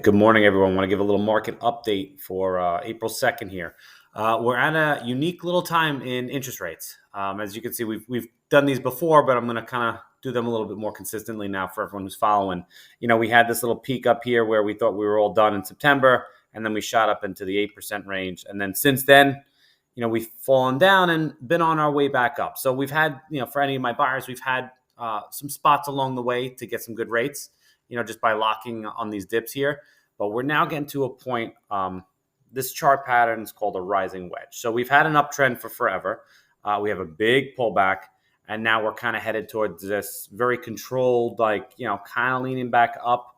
Good morning, everyone. I want to give a little market update for April 2nd here. We're at a unique little time in interest rates. As you can see, we've done these before, but I'm going to kind of do them a little bit more consistently now for everyone who's following. We had this little peak up here where we thought we were all done in September, and then we shot up into the 8% range. And then since then, we've fallen down and been on our way back up. So we've had, for any of my buyers, we've had some spots along the way to get some good rates, just by locking on these dips here. But we're now getting to a point, this chart pattern is called a rising wedge. So we've had an uptrend for forever. We have a big pullback, and now we're kind of headed towards this very controlled, kind of leaning back up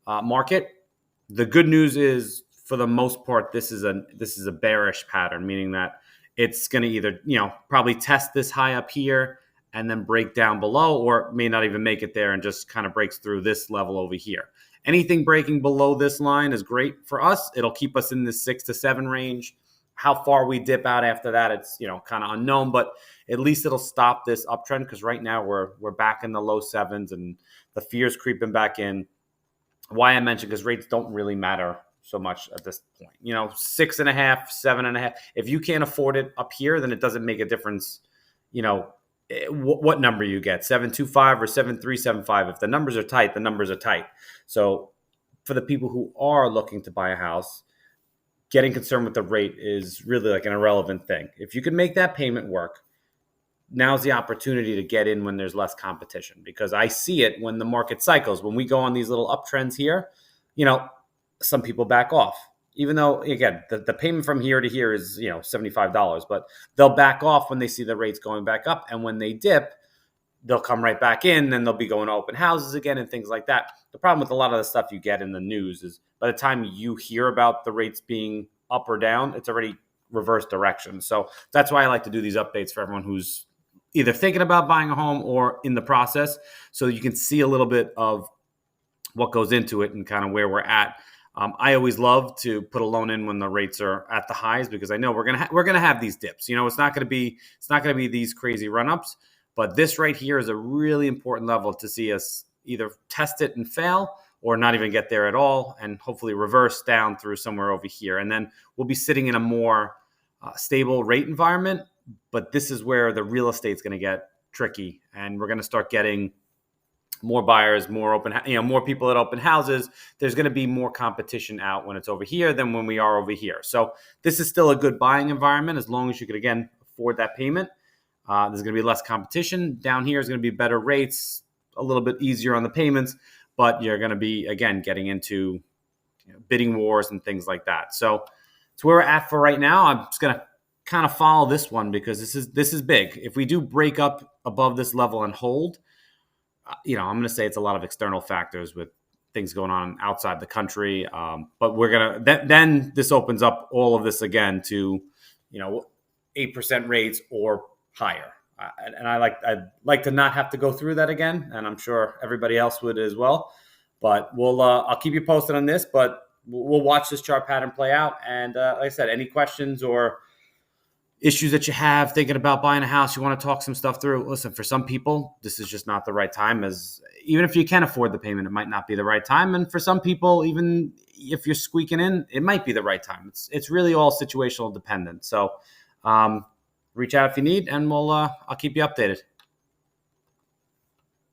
market. The good news is, for the most part, this is a bearish pattern, meaning that it's going to either, probably test this high up here and then break down below, or may not even make it there and just kind of breaks through this level over here. Anything breaking below this line is great for us. It'll keep us in the 6 to 7 range. How far we dip out after that, it's kind of unknown, but at least it'll stop this uptrend, because right now we're back in the low 7s and the fear's creeping back in. Why I mentioned, because rates don't really matter so much at this point. 6.5, 7.5. If you can't afford it up here, then it doesn't make a difference. What number you get, 7.25 or 7.375. If the numbers are tight, the numbers are tight. So for the people who are looking to buy a house, getting concerned with the rate is really like an irrelevant thing. If you can make that payment work, now's the opportunity to get in when there's less competition, because I see it when the market cycles. When we go on these little uptrends here, some people back off. Even though, again, the payment from here to here is, $75, but they'll back off when they see the rates going back up. And when they dip, they'll come right back in, and they'll be going to open houses again and things like that. The problem with a lot of the stuff you get in the news is, by the time you hear about the rates being up or down, it's already reverse direction. So that's why I like to do these updates for everyone who's either thinking about buying a home or in the process, so you can see a little bit of what goes into it and kind of where we're at. I always love to put a loan in when the rates are at the highs, because I know we're gonna have these dips. It's not gonna be these crazy run ups, but this right here is a really important level to see us either test it and fail, or not even get there at all, and hopefully reverse down through somewhere over here, and then we'll be sitting in a more stable rate environment. But this is where the real estate's going to get tricky, and we're going to start getting more buyers, more people at open houses. There's going to be more competition out when it's over here than when we are over here. So this is still a good buying environment, as long as you could, again, afford that payment. There's going to be less competition. Down here is going to be better rates, a little bit easier on the payments, but you're going to be, again, getting into bidding wars and things like that. So it's where we're at for right now. I'm just going to kind of follow this one, because this is big. If we do break up above this level and hold, I'm going to say it's a lot of external factors with things going on outside the country. But we're going to, then this opens up all of this again to, 8% rates or higher. And I'd like to not have to go through that again. And I'm sure everybody else would as well. But I'll keep you posted on this, but we'll watch this chart pattern play out. And like I said, any questions or issues that you have thinking about buying a house, you want to talk some stuff through, listen, for some people, this is just not the right time. As even if you can afford the payment, it might not be the right time. And for some people, even if you're squeaking in, it might be the right time. It's really all situational dependent. So reach out if you need, and I'll keep you updated.